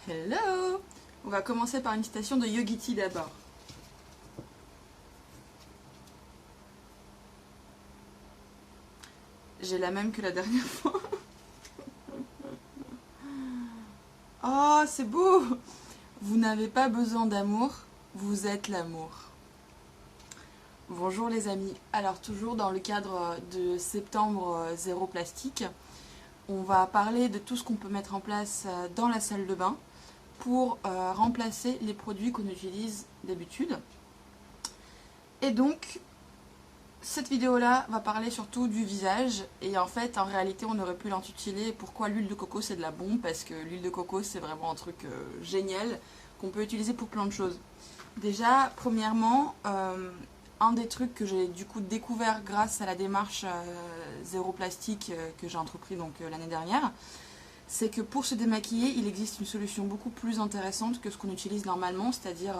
Hello! On va commencer par une citation de Yogiti d'abord. J'ai la même que la dernière fois. Oh, c'est beau! Vous n'avez pas besoin d'amour, vous êtes l'amour. Bonjour les amis. Alors toujours dans le cadre de septembre zéro plastique, on va parler de tout ce qu'on peut mettre en place dans la salle de bain pour remplacer les produits qu'on utilise d'habitude. Et donc, cette vidéo-là va parler surtout du visage. Et en fait, en réalité, on aurait pu l'intituler pourquoi l'huile de coco c'est de la bombe, parce que l'huile de coco c'est vraiment un truc génial qu'on peut utiliser pour plein de choses. Déjà, premièrement, un des trucs que j'ai du coup découvert grâce à la démarche zéro plastique que j'ai entrepris donc l'année dernière, c'est que pour se démaquiller, il existe une solution beaucoup plus intéressante que ce qu'on utilise normalement, c'est-à-dire,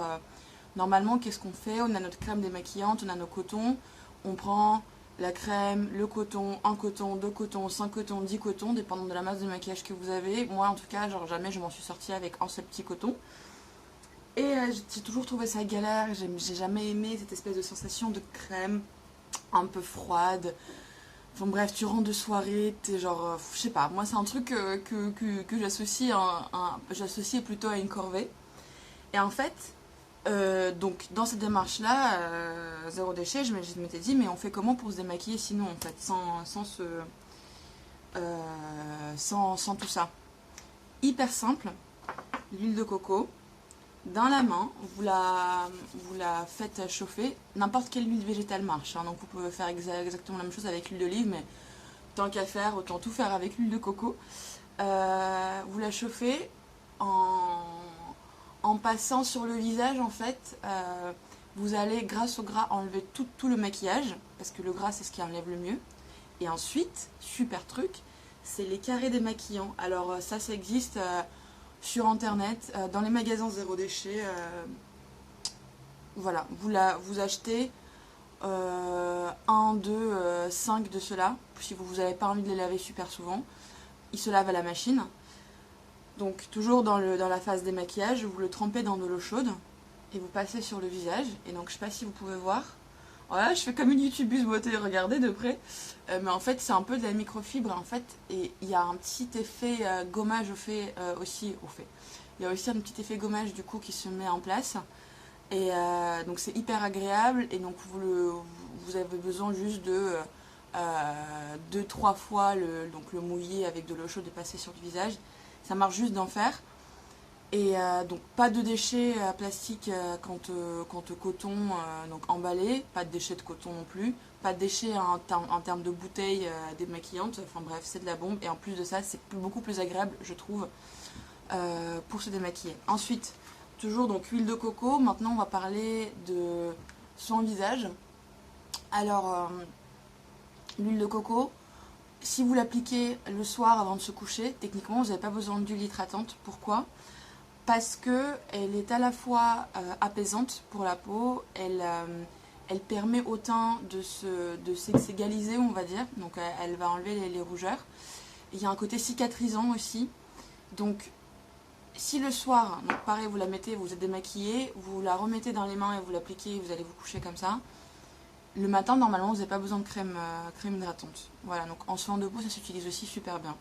normalement, qu'est-ce qu'on fait? On a notre crème démaquillante, on a nos cotons, on prend la crème, le coton, un coton, deux cotons, 5 cotons, 10 cotons, dépendant de la masse de maquillage que vous avez. Moi, en tout cas, genre jamais je m'en suis sortie avec un seul petit coton. Et j'ai toujours trouvé ça galère, j'ai jamais aimé cette espèce de sensation de crème un peu froide. Enfin bref, tu rentres de soirée, t'es genre, je sais pas, moi c'est un truc que j'associe plutôt à une corvée. Et en fait, donc dans cette démarche-là, zéro déchet, je m'étais dit, mais on fait comment pour se démaquiller sinon en fait, sans tout ça. Hyper simple, l'huile de coco, dans la main, vous la faites chauffer, n'importe quelle huile végétale marche, hein, donc vous pouvez faire exactement la même chose avec l'huile d'olive, mais tant qu'à faire, autant tout faire avec l'huile de coco. Vous la chauffez en passant sur le visage en fait, vous allez grâce au gras enlever tout le maquillage, parce que le gras c'est ce qui enlève le mieux. Et ensuite, super truc, c'est les carrés démaquillants. Alors ça existe sur internet, dans les magasins zéro déchet. Voilà, vous achetez 1, 2, 5 de ceux-là, si vous n'avez pas envie de les laver super souvent. Ils se lavent à la machine. Donc toujours dans la phase démaquillage, vous le trempez dans de l'eau chaude et vous passez sur le visage. Et donc je sais pas si vous pouvez voir. Voilà, je fais comme une youtubeuse beauté, regardez de près. Mais en fait c'est un peu de la microfibre en fait. Et il y a un petit effet gommage aussi. Il y a aussi un petit effet gommage du coup qui se met en place. Et donc c'est hyper agréable. Et donc vous avez besoin juste de 2-3 fois le mouiller avec de l'eau chaude et passer sur le visage. Ça marche juste d'en faire. Et donc pas de déchets plastiques quant au coton donc emballé, pas de déchets de coton non plus, pas de déchets en termes de bouteilles démaquillantes, enfin bref c'est de la bombe et en plus de ça c'est beaucoup plus agréable je trouve pour se démaquiller. Ensuite, toujours donc huile de coco, maintenant on va parler de son visage. Alors l'huile de coco, si vous l'appliquez le soir avant de se coucher, techniquement vous n'avez pas besoin d'huile hydratante. Pourquoi ? Parce qu'elle est à la fois apaisante pour la peau, elle permet au teint de s'égaliser, on va dire, donc elle va enlever les rougeurs. Il y a un côté cicatrisant aussi, donc si le soir, donc pareil, vous la mettez, vous êtes démaquillé, vous la remettez dans les mains et vous l'appliquez, vous allez vous coucher comme ça. Le matin, normalement, vous n'avez pas besoin de crème hydratante. Voilà, donc en soin de peau, ça s'utilise aussi super bien.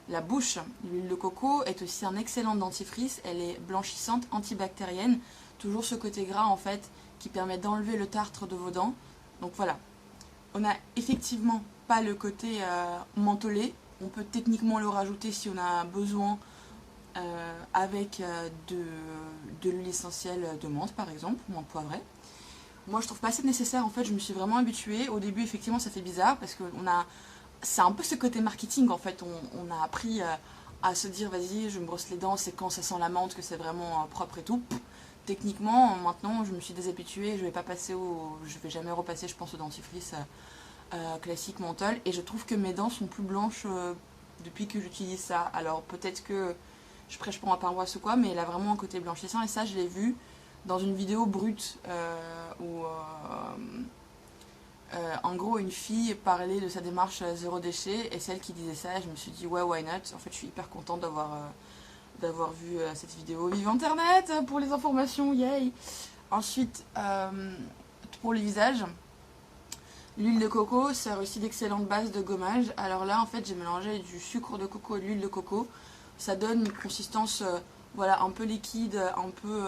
La bouche, l'huile de coco est aussi un excellent dentifrice, elle est blanchissante, antibactérienne, toujours ce côté gras en fait qui permet d'enlever le tartre de vos dents. Donc voilà, on n'a effectivement pas le côté mentholé, on peut techniquement le rajouter si on a besoin avec de l'huile essentielle de menthe par exemple, ou en poivrée. Moi je trouve pas assez nécessaire en fait, je me suis vraiment habituée. Au début effectivement ça fait bizarre parce que c'est un peu ce côté marketing en fait, on a appris à se dire vas-y je me brosse les dents, c'est quand ça sent la menthe que c'est vraiment propre et tout. Techniquement maintenant je me suis déshabituée, je vais jamais repasser je pense au dentifrice classique menthol et je trouve que mes dents sont plus blanches depuis que j'utilise ça. Alors peut-être que je prêche pour ma paroisse ou quoi, mais elle a vraiment un côté blanchissant et ça je l'ai vu dans une vidéo brute où en gros une fille parlait de sa démarche zéro déchet et celle qui disait ça, je me suis dit ouais why not. En fait je suis hyper contente d'avoir vu cette vidéo. Vive Internet pour les informations, yay! Ensuite, pour le visage, l'huile de coco sert aussi d'excellente base de gommage. Alors là, en fait, j'ai mélangé du sucre de coco et de l'huile de coco. Ça donne une consistance voilà, un peu liquide, un peu...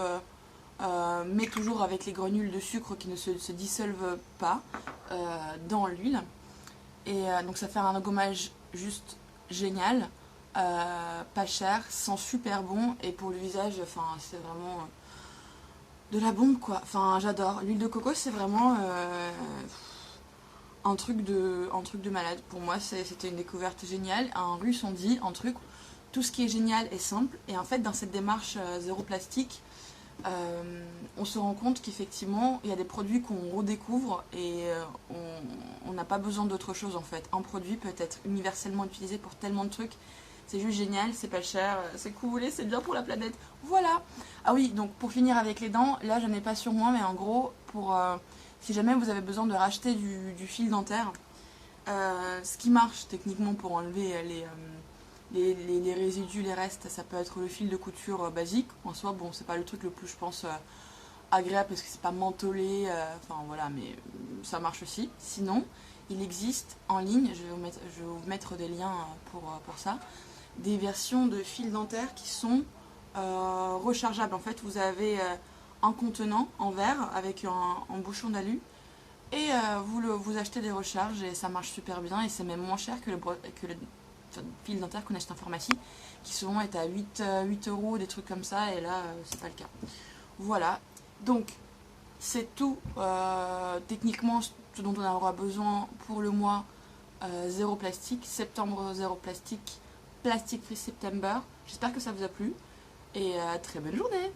mais toujours avec les granules de sucre qui ne se dissolvent pas dans l'huile. Et donc ça fait un gommage juste génial, pas cher, sent super bon. Et pour le visage, enfin, c'est vraiment de la bombe quoi. Enfin, j'adore. L'huile de coco, c'est vraiment un truc de malade. Pour moi, c'était une découverte géniale. Un russe, on dit, un truc. Tout ce qui est génial est simple. Et en fait, dans cette démarche zéro plastique, on se rend compte qu'effectivement, il y a des produits qu'on redécouvre et on n'a pas besoin d'autre chose en fait. Un produit peut être universellement utilisé pour tellement de trucs. C'est juste génial, c'est pas cher, c'est cool et c'est bien pour la planète. Voilà. Ah oui, donc pour finir avec les dents, là j'en ai pas sur moi, mais en gros, si jamais vous avez besoin de racheter du fil dentaire, ce qui marche techniquement pour enlever les résidus, les restes, ça peut être le fil de couture basique. En soi, bon, c'est pas le truc le plus, je pense, agréable parce que c'est pas mentholé, enfin voilà, mais ça marche aussi. Sinon, il existe en ligne, je vais vous mettre des liens pour ça, des versions de fils dentaires qui sont rechargeables. En fait, vous avez un contenant en verre avec un bouchon d'alu et vous achetez des recharges et ça marche super bien et c'est même moins cher que le fil dentaire qu'on achète en pharmacie qui souvent est à 8 euros, des trucs comme ça, et là c'est pas le cas. Voilà, donc c'est tout techniquement ce dont on aura besoin pour le mois zéro plastique, septembre zéro plastique, Plastic Free September. J'espère que ça vous a plu et très bonne journée.